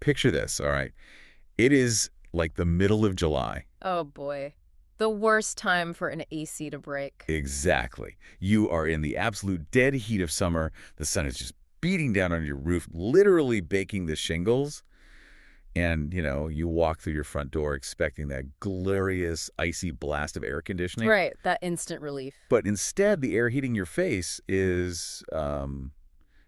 Picture this, all right? It is like the middle of July. Oh boy. The worst time for an AC to break. Exactly. You are in the absolute dead heat of summer. The sun is just beating down on your roof, literally baking the shingles. And, you walk through your front door expecting that glorious, icy blast of air conditioning. Right, that instant relief. But instead, the air hitting your face is,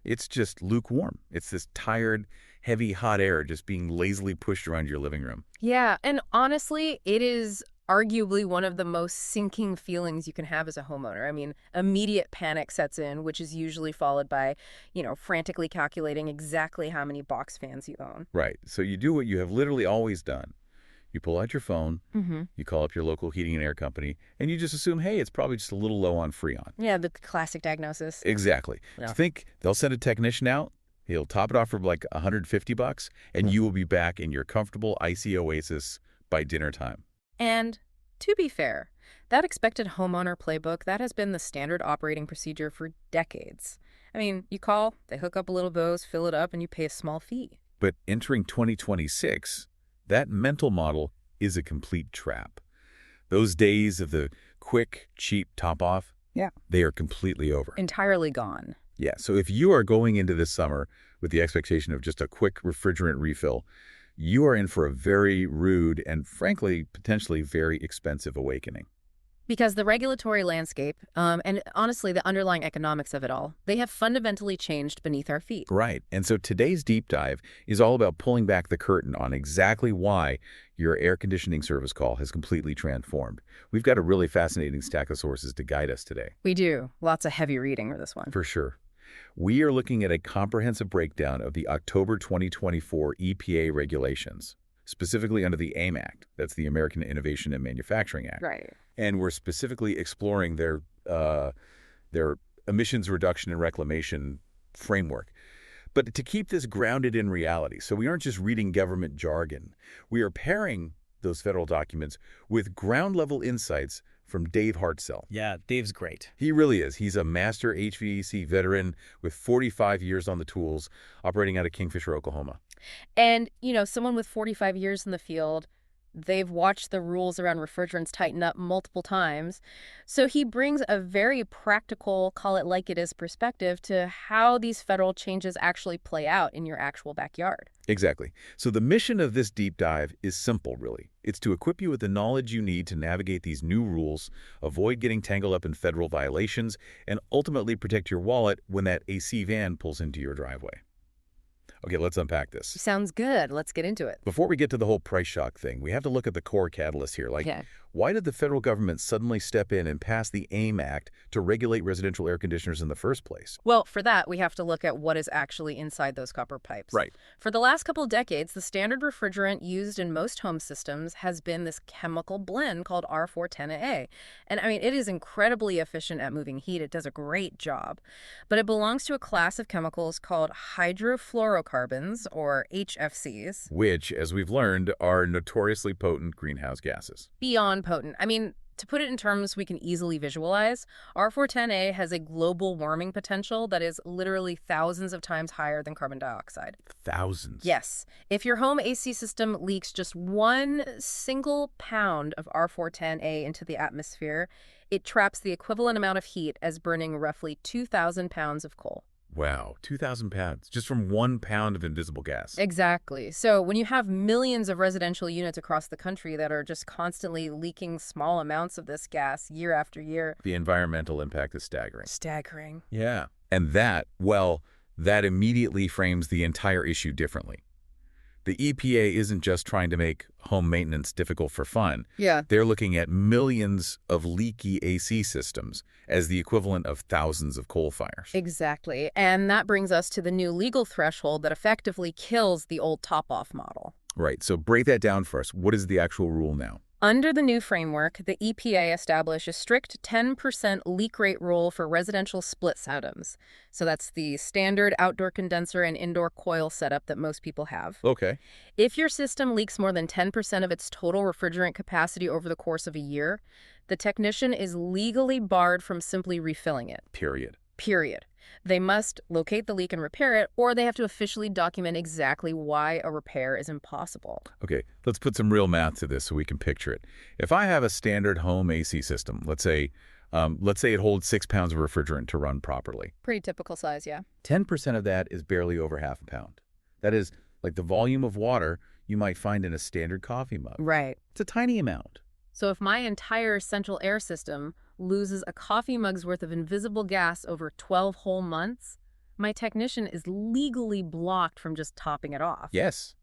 it's just lukewarm. It's this tired, heavy, hot air just being lazily pushed around your living room. Yeah, and honestly, it is arguably one of the most sinking feelings you can have as a homeowner. I mean, immediate panic sets in, which is usually followed by, frantically calculating exactly how many box fans you own. Right. So you do what you have literally always done. You pull out your phone, you call up your local heating and air company, and you just assume, hey, it's probably just a little low on Freon. Yeah, the classic diagnosis. Exactly. Yeah. Think they'll send a technician out, he'll top it off for like $150, and you will be back in your comfortable icy oasis by dinner time. And to be fair, that expected homeowner playbook, that has been the standard operating procedure for decades. I mean, you call, they hook up a little hose, fill it up, and you pay a small fee. But entering 2026, that mental model is a complete trap. Those days of the quick, cheap top-off, they are completely over. Entirely gone. Yeah, so if you are going into this summer with the expectation of just a quick refrigerant refill, you are in for a very rude and, frankly, potentially very expensive awakening. Because the regulatory landscape, and honestly the underlying economics of it all, they have fundamentally changed beneath our feet. Right. And so today's deep dive is all about pulling back the curtain on exactly why your air conditioning service call has completely transformed. We've got a really fascinating stack of sources to guide us today. We do. Lots of heavy reading for this one. For sure. We are looking at a comprehensive breakdown of the October 2024 EPA regulations, specifically under the AIM Act. That's the American Innovation and Manufacturing Act. Right. And we're specifically exploring their emissions reduction and reclamation framework. But to keep this grounded in reality, so we aren't just reading government jargon, we are pairing those federal documents with ground-level insights from Dave Hartzell. Yeah, Dave's great. He really is. He's a master HVAC veteran with 45 years on the tools, operating out of Kingfisher, Oklahoma. And, someone with 45 years in the field, they've watched the rules around refrigerants tighten up multiple times. So he brings a very practical, call it like it is perspective to how these federal changes actually play out in your actual backyard. Exactly. So the mission of this deep dive is simple, really. It's to equip you with the knowledge you need to navigate these new rules, avoid getting tangled up in federal violations, and ultimately protect your wallet when that AC van pulls into your driveway. Okay, let's unpack this. Sounds good. Let's get into it. Before we get to the whole price shock thing, we have to look at the core catalyst here. Why did the federal government suddenly step in and pass the AIM Act to regulate residential air conditioners in the first place? Well, for that, we have to look at what is actually inside those copper pipes. Right. For the last couple of decades, the standard refrigerant used in most home systems has been this chemical blend called R410A. And it is incredibly efficient at moving heat. It does a great job. But it belongs to a class of chemicals called hydrofluorocarbons, or HFCs. Which, as we've learned, are notoriously potent greenhouse gases. Beyond potent. To put it in terms we can easily visualize, R410A has a global warming potential that is literally thousands of times higher than carbon dioxide. Thousands? Yes. If your home AC system leaks just 1 single pound of R410A into the atmosphere, it traps the equivalent amount of heat as burning roughly 2,000 pounds of coal. Wow, 2,000 pounds, just from 1 pound of invisible gas. Exactly. So when you have millions of residential units across the country that are just constantly leaking small amounts of this gas year after year, the environmental impact is staggering. Staggering. Yeah. And that immediately frames the entire issue differently. The EPA isn't just trying to make home maintenance difficult for fun. Yeah. They're looking at millions of leaky AC systems as the equivalent of thousands of coal fires. Exactly. And that brings us to the new legal threshold that effectively kills the old top-off model. Right. So break that down for us. What is the actual rule now? Under the new framework, the EPA established a strict 10% leak rate rule for residential split systems. So that's the standard outdoor condenser and indoor coil setup that most people have. Okay. If your system leaks more than 10% of its total refrigerant capacity over the course of a year, the technician is legally barred from simply refilling it. Period. period. They must locate the leak and repair it, or they have to officially document exactly why a repair is impossible. Okay, let's put some real math to this so we can picture it. If I have a standard home AC system, let's say it holds 6 pounds of refrigerant to run properly. Pretty typical size, yeah. 10% of that is barely over half a pound. That is like the volume of water you might find in a standard coffee mug. Right. It's a tiny amount. So if my entire central air system loses a coffee mug's worth of invisible gas over 12 whole months, my technician is legally blocked from just topping it off. Yes,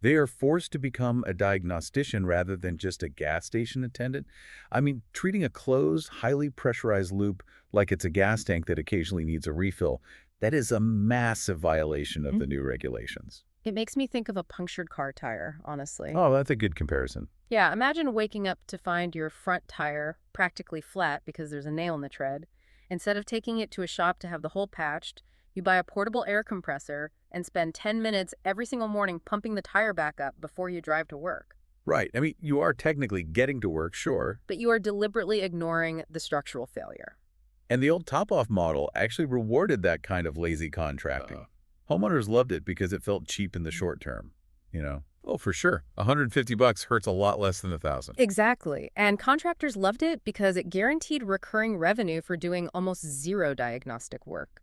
they are forced to become a diagnostician rather than just a gas station attendant. I mean, treating a closed, highly pressurized loop like it's a gas tank that occasionally needs a refill, that is a massive violation of the new regulations. It makes me think of a punctured car tire, honestly. Oh, that's a good comparison. Yeah, imagine waking up to find your front tire practically flat because there's a nail in the tread. Instead of taking it to a shop to have the hole patched, you buy a portable air compressor and spend 10 minutes every single morning pumping the tire back up before you drive to work. Right. I mean, you are technically getting to work, sure. But you are deliberately ignoring the structural failure. And the old top-off model actually rewarded that kind of lazy contracting. Homeowners loved it because it felt cheap in the short term, you know. Oh, for sure. $150 hurts a lot less than $1,000. Exactly. And contractors loved it because it guaranteed recurring revenue for doing almost zero diagnostic work.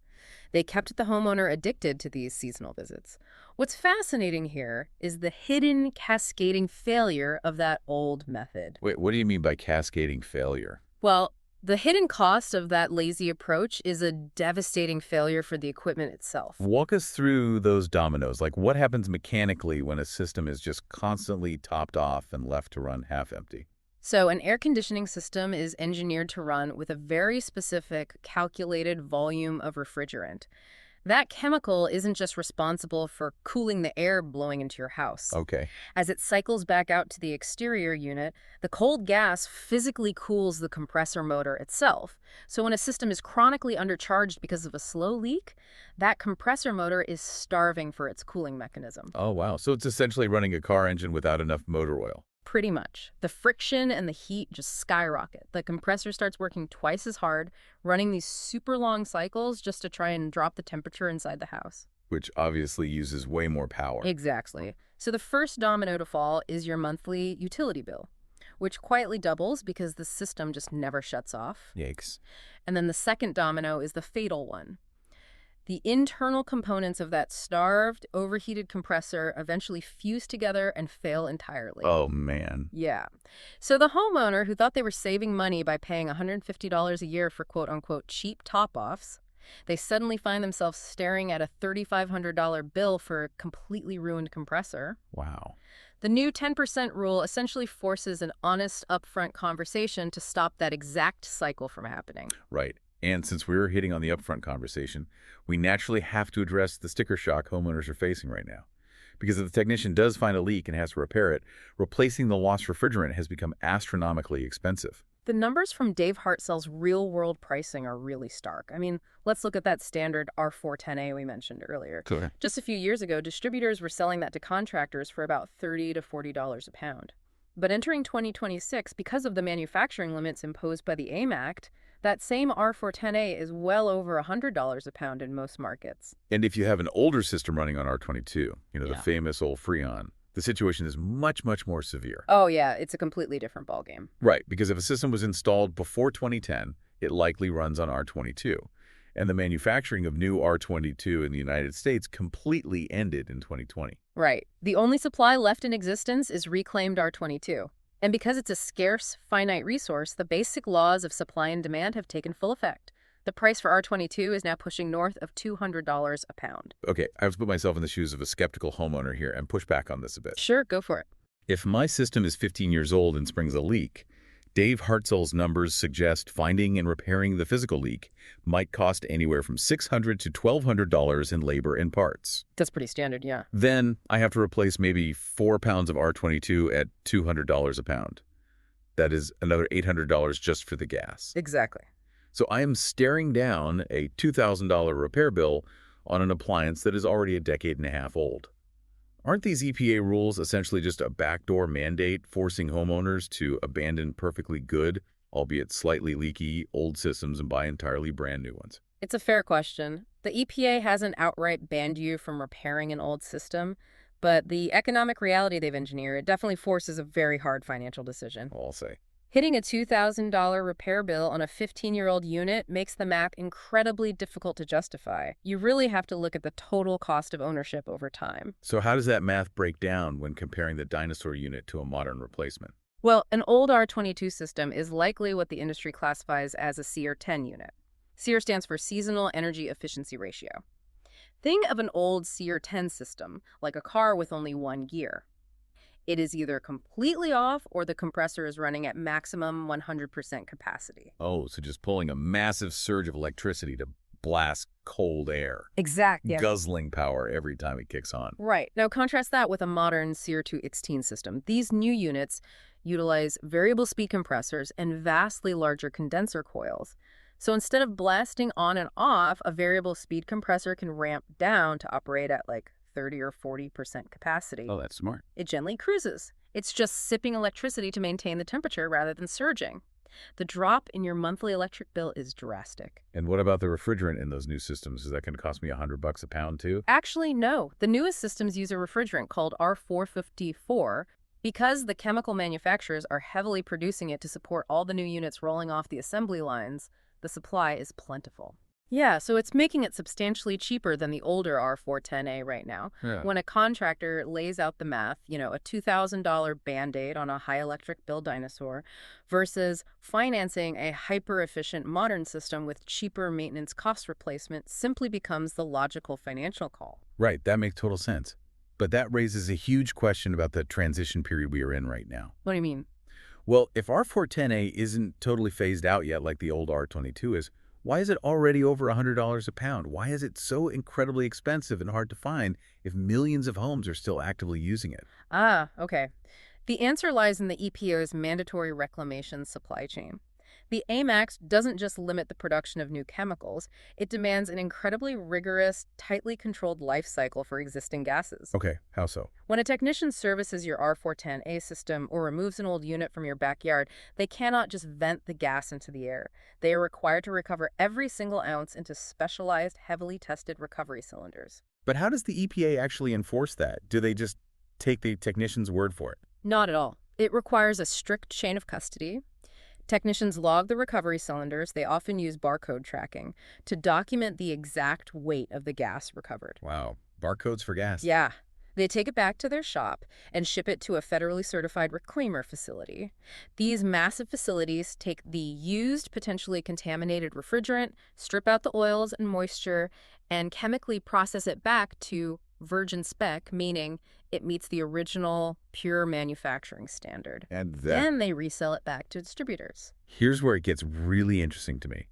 They kept the homeowner addicted to these seasonal visits. What's fascinating here is the hidden cascading failure of that old method. Wait, what do you mean by cascading failure? Well, the hidden cost of that lazy approach is a devastating failure for the equipment itself. Walk us through those dominoes. Like, what happens mechanically when a system is just constantly topped off and left to run half empty? So an air conditioning system is engineered to run with a very specific calculated volume of refrigerant. That chemical isn't just responsible for cooling the air blowing into your house. Okay. As it cycles back out to the exterior unit, the cold gas physically cools the compressor motor itself. So when a system is chronically undercharged because of a slow leak, that compressor motor is starving for its cooling mechanism. Oh, wow. So it's essentially running a car engine without enough motor oil. Pretty much. The friction and the heat just skyrocket. The compressor starts working twice as hard, running these super long cycles just to try and drop the temperature inside the house. Which obviously uses way more power. Exactly. So the first domino to fall is your monthly utility bill, which quietly doubles because the system just never shuts off. Yikes. And then the second domino is the fatal one. The internal components of that starved, overheated compressor eventually fuse together and fail entirely. Oh, man. Yeah. So the homeowner who thought they were saving money by paying $150 a year for quote-unquote cheap top-offs, they suddenly find themselves staring at a $3,500 bill for a completely ruined compressor. Wow. The new 10% rule essentially forces an honest, upfront conversation to stop that exact cycle from happening. Right. And since we were hitting on the upfront conversation, we naturally have to address the sticker shock homeowners are facing right now. Because if the technician does find a leak and has to repair it, replacing the lost refrigerant has become astronomically expensive. The numbers from Dave Hartzell's real-world pricing are really stark. I mean, let's look at that standard R410A we mentioned earlier. Okay. Just a few years ago, distributors were selling that to contractors for about $30 to $40 a pound. But entering 2026, because of the manufacturing limits imposed by the AIM Act, that same R410A is well over $100 a pound in most markets. And if you have an older system running on R22, the Yeah. famous old Freon, the situation is much, much more severe. Oh, yeah, it's a completely different ballgame. Right, because if a system was installed before 2010, it likely runs on R22. And the manufacturing of new R22 in the United States completely ended in 2020. Right. The only supply left in existence is reclaimed R22. And because it's a scarce, finite resource, the basic laws of supply and demand have taken full effect. The price for R22 is now pushing north of $200 a pound. Okay, I have to put myself in the shoes of a skeptical homeowner here and push back on this a bit. Sure, go for it. If my system is 15 years old and springs a leak, Dave Hartzell's numbers suggest finding and repairing the physical leak might cost anywhere from $600 to $1,200 in labor and parts. That's pretty standard, yeah. Then I have to replace maybe 4 pounds of R22 at $200 a pound. That is another $800 just for the gas. Exactly. So I am staring down a $2,000 repair bill on an appliance that is already a decade and a half old. Aren't these EPA rules essentially just a backdoor mandate forcing homeowners to abandon perfectly good, albeit slightly leaky, old systems and buy entirely brand new ones? It's a fair question. The EPA hasn't outright banned you from repairing an old system, but the economic reality they've engineered definitely forces a very hard financial decision. I'll say. Hitting a $2,000 repair bill on a 15-year-old unit makes the math incredibly difficult to justify. You really have to look at the total cost of ownership over time. So how does that math break down when comparing the dinosaur unit to a modern replacement? Well, an old R22 system is likely what the industry classifies as a C or 10 unit. SEER stands for Seasonal Energy Efficiency Ratio. Think of an old C or 10 system, like a car with only one gear. It is either completely off or the compressor is running at maximum 100% capacity. Oh, so just pulling a massive surge of electricity to blast cold air. Exactly. Guzzling power every time it kicks on. Right. Now contrast that with a modern CR2X system. These new units utilize variable speed compressors and vastly larger condenser coils. So instead of blasting on and off, a variable speed compressor can ramp down to operate at like 30 or 40% capacity. Oh, that's smart. It gently cruises. It's just sipping electricity to maintain the temperature rather than surging. The drop in your monthly electric bill is drastic. And what about the refrigerant in those new systems? Is that going to cost me $100 a pound too? Actually, no. The newest systems use a refrigerant called R454 because the chemical manufacturers are heavily producing it to support all the new units rolling off the assembly lines. The supply is plentiful. Yeah, so it's making it substantially cheaper than the older R410A right now. Yeah. When a contractor lays out the math, a $2,000 Band-Aid on a high electric bill dinosaur versus financing a hyper-efficient modern system with cheaper maintenance cost replacement simply becomes the logical financial call. Right, that makes total sense. But that raises a huge question about the transition period we are in right now. What do you mean? Well, if R410A isn't totally phased out yet like the old R22 is, why is it already over $100 a pound? Why is it so incredibly expensive and hard to find if millions of homes are still actively using it? Okay. The answer lies in the EPA's mandatory reclamation supply chain. The AIM Act doesn't just limit the production of new chemicals, it demands an incredibly rigorous, tightly controlled life cycle for existing gases. Okay, how so? When a technician services your R410A system or removes an old unit from your backyard, they cannot just vent the gas into the air. They are required to recover every single ounce into specialized, heavily tested recovery cylinders. But how does the EPA actually enforce that? Do they just take the technician's word for it? Not at all. It requires a strict chain of custody. Technicians log the recovery cylinders. They often use barcode tracking to document the exact weight of the gas recovered. Wow, barcodes for gas. Yeah. They take it back to their shop and ship it to a federally certified reclaimer facility. These massive facilities take the used, potentially contaminated refrigerant, strip out the oils and moisture, and chemically process it back to virgin spec, meaning it meets the original pure manufacturing standard. And Then they resell it back to distributors. Here's where it gets really interesting to me.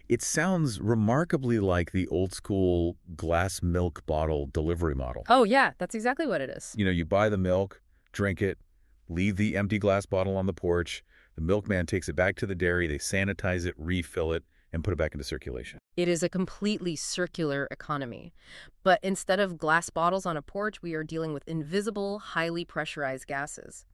It sounds remarkably like the old school glass milk bottle delivery model. Oh, yeah, that's exactly what it is. You buy the milk, drink it, leave the empty glass bottle on the porch. The milkman takes it back to the dairy. They sanitize it, refill it, and put it back into circulation. It is a completely circular economy. But instead of glass bottles on a porch, we are dealing with invisible, highly pressurized gases.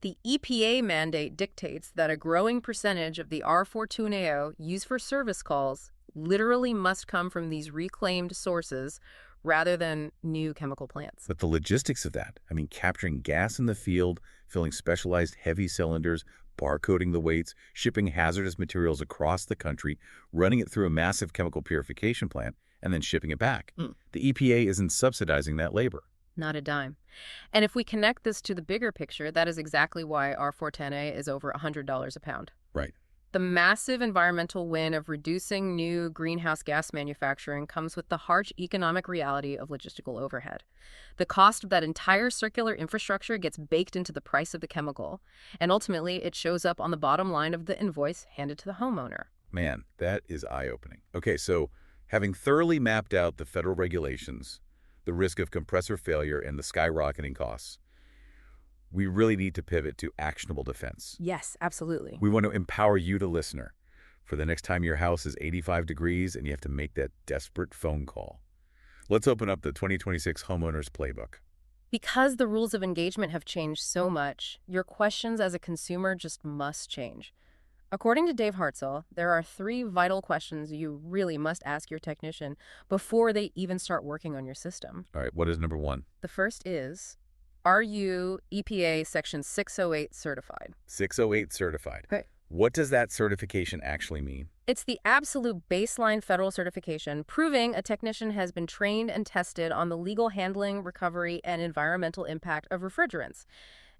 The EPA mandate dictates that a growing percentage of the R410A used for service calls literally must come from these reclaimed sources rather than new chemical plants. But the logistics of that, capturing gas in the field, filling specialized heavy cylinders, barcoding the weights, shipping hazardous materials across the country, running it through a massive chemical purification plant, and then shipping it back. The EPA isn't subsidizing that labor. Not a dime. And if we connect this to the bigger picture, that is exactly why R410A is over $100 a pound. Right. The massive environmental win of reducing new greenhouse gas manufacturing comes with the harsh economic reality of logistical overhead. The cost of that entire circular infrastructure gets baked into the price of the chemical, and ultimately it shows up on the bottom line of the invoice handed to the homeowner. Man, that is eye-opening. Okay, so having thoroughly mapped out the federal regulations, the risk of compressor failure, and the skyrocketing costs, we really need to pivot to actionable defense. Yes, absolutely. We want to empower you, the listener, for the next time your house is 85 degrees and you have to make that desperate phone call. Let's open up the 2026 Homeowners Playbook. Because the rules of engagement have changed so much, your questions as a consumer just must change. According to Dave Hartzell, there are 3 vital questions you really must ask your technician before they even start working on your system. All right, what is number one? The first is, are you EPA Section 608 certified? 608 certified. Okay. What does that certification actually mean? It's the absolute baseline federal certification proving a technician has been trained and tested on the legal handling, recovery, and environmental impact of refrigerants.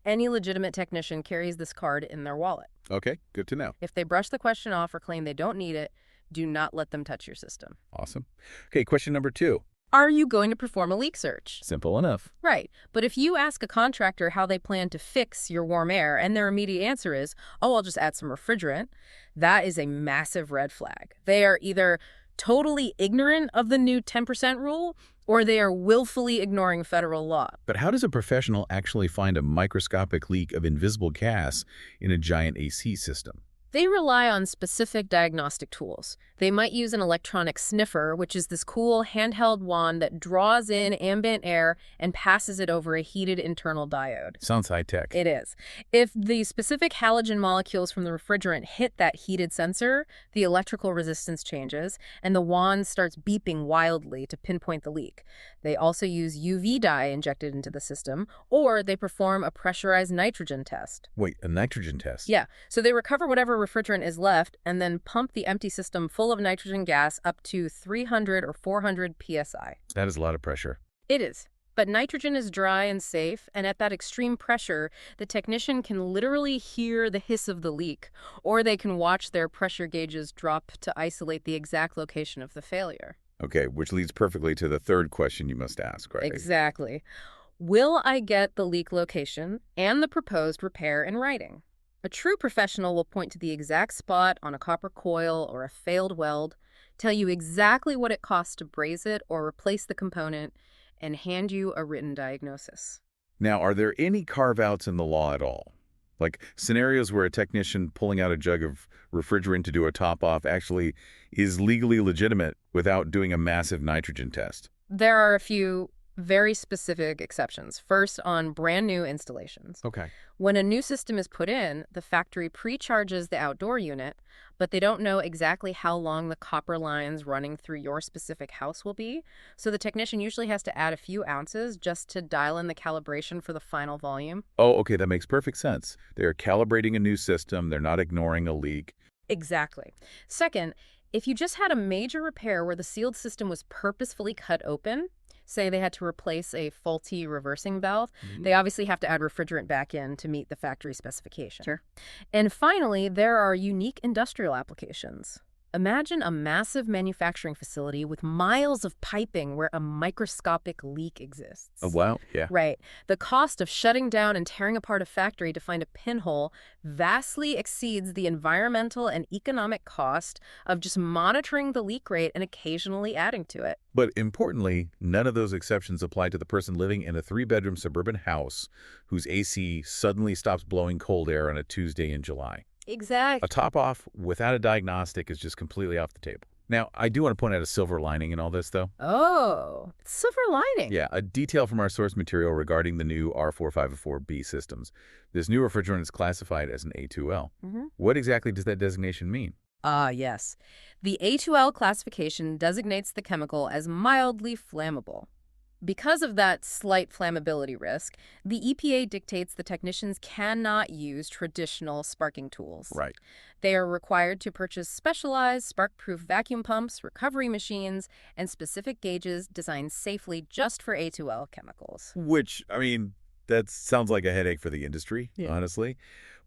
Any legitimate technician carries this card in their wallet. Okay, good to know. If they brush the question off or claim they don't need it, do not let them touch your system. Awesome. Okay, question number 2. Are you going to perform a leak search? Simple enough. Right. But if you ask a contractor how they plan to fix your warm air and their immediate answer is, oh, I'll just add some refrigerant, that is a massive red flag. They are either totally ignorant of the new 10% rule or they are willfully ignoring federal law. But how does a professional actually find a microscopic leak of invisible gas in a giant AC system? They rely on specific diagnostic tools. They might use an electronic sniffer, which is this cool handheld wand that draws in ambient air and passes it over a heated internal diode. Sounds high-tech. It is. If the specific halogen molecules from the refrigerant hit that heated sensor, the electrical resistance changes, and the wand starts beeping wildly to pinpoint the leak. They also use UV dye injected into the system, or they perform a pressurized nitrogen test. Wait, a nitrogen test? Yeah, so they recover whatever refrigerant is left and then pump the empty system full of nitrogen gas up to 300 or 400 psi. That is a lot of pressure. It is. But nitrogen is dry and safe, and at that extreme pressure, the technician can literally hear the hiss of the leak, or they can watch their pressure gauges drop to isolate the exact location of the failure. Okay, which leads perfectly to the third question you must ask, right? Exactly. Will I get the leak location and the proposed repair in writing? A true professional will point to the exact spot on a copper coil or a failed weld, tell you exactly what it costs to braze it or replace the component, and hand you a written diagnosis. Now, are there any carve-outs in the law at all? Like scenarios where a technician pulling out a jug of refrigerant to do a top-off actually is legally legitimate without doing a massive nitrogen test? There are a few very specific exceptions. First, on brand new installations. Okay. When a new system is put in, the factory pre-charges the outdoor unit, but they don't know exactly how long the copper lines running through your specific house will be. So the technician usually has to add a few ounces just to dial in the calibration for the final volume. Oh, okay, that makes perfect sense. They're calibrating a new system. They're not ignoring a leak. Exactly. Second, if you just had a major repair where the sealed system was purposefully cut open, say they had to replace a faulty reversing valve, they obviously have to add refrigerant back in to meet the factory specification. Sure. And finally, there are unique industrial applications. Imagine a massive manufacturing facility with miles of piping where a microscopic leak exists. Oh, wow. Yeah. Right. The cost of shutting down and tearing apart a factory to find a pinhole vastly exceeds the environmental and economic cost of just monitoring the leak rate and occasionally adding to it. But importantly, none of those exceptions apply to the person living in a 3-bedroom suburban house whose AC suddenly stops blowing cold air on a Tuesday in July. Exactly. A top-off without a diagnostic is just completely off the table. Now, I do want to point out a silver lining in all this, though. Oh, silver lining. Yeah, a detail from our source material regarding the new R4504B systems. This new refrigerant is classified as an A2L. What exactly does that designation mean? Yes. The A2L classification designates the chemical as mildly flammable. Because of that slight flammability risk, the EPA dictates the technicians cannot use traditional sparking tools. Right. They are required to purchase specialized spark-proof vacuum pumps, recovery machines, and specific gauges designed safely just for A2L chemicals. Which, I mean, that sounds like a headache for the industry, honestly.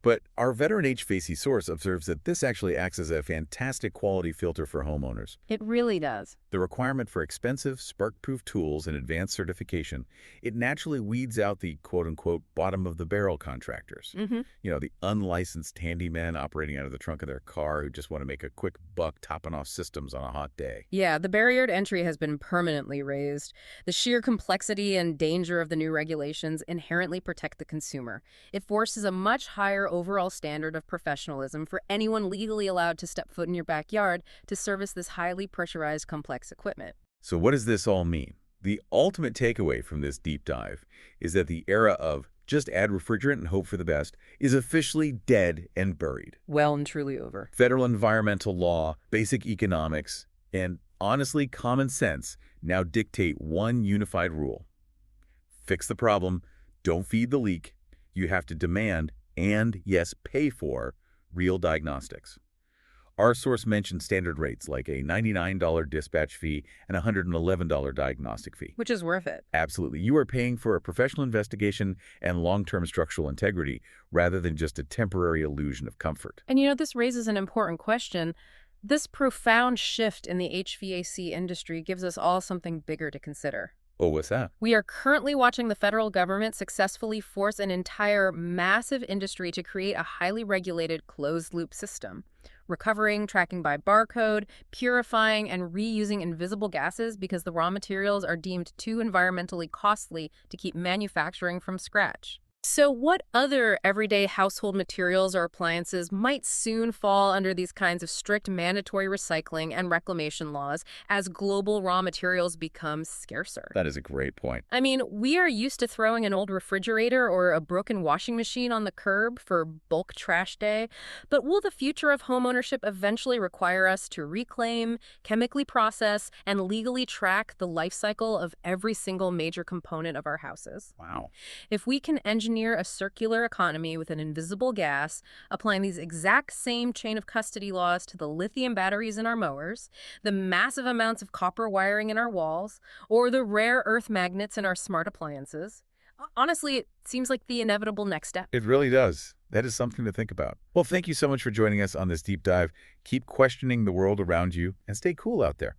But our veteran HVAC source observes that this actually acts as a fantastic quality filter for homeowners. It really does. The requirement for expensive, spark-proof tools and advanced certification, it naturally weeds out the quote-unquote bottom-of-the-barrel contractors. You know, the unlicensed handymen operating out of the trunk of their car who just want to make a quick buck topping off systems on a hot day. Yeah, the barrier to entry has been permanently raised. The sheer complexity and danger of the new regulations inherently protect the consumer. It forces a much higher overall standard of professionalism for anyone legally allowed to step foot in your backyard to service this highly pressurized, complex equipment. So what does this all mean? The ultimate takeaway from this deep dive is that the era of just add refrigerant and hope for the best, is officially dead and buried. Well and truly over. Federal environmental law, basic economics, and honestly common sense now dictate one unified rule. Fix the problem, don't feed the leak. You have to demand, and yes, pay for, real diagnostics. Our source mentioned standard rates like a $99 dispatch fee and a $111 diagnostic fee. Which is worth it. Absolutely. You are paying for a professional investigation and long-term structural integrity rather than just a temporary illusion of comfort. And this raises an important question. This profound shift in the HVAC industry gives us all something bigger to consider. Oh, what's that? We are currently watching the federal government successfully force an entire massive industry to create a highly regulated closed-loop system. Recovering, tracking by barcode, purifying, and reusing invisible gases because the raw materials are deemed too environmentally costly to keep manufacturing from scratch. So what other everyday household materials or appliances might soon fall under these kinds of strict mandatory recycling and reclamation laws as global raw materials become scarcer? That is a great point. I mean, we are used to throwing an old refrigerator or a broken washing machine on the curb for bulk trash day, but will the future of homeownership eventually require us to reclaim, chemically process, and legally track the life cycle of every single major component of our houses? Wow. If we can engineer a circular economy with an invisible gas, applying these exact same chain of custody laws to the lithium batteries in our mowers, the massive amounts of copper wiring in our walls, or the rare earth magnets in our smart appliances, honestly, it seems like the inevitable next step. It really does. That is something to think about. Well, thank you so much for joining us on this deep dive. Keep questioning the world around you and stay cool out there.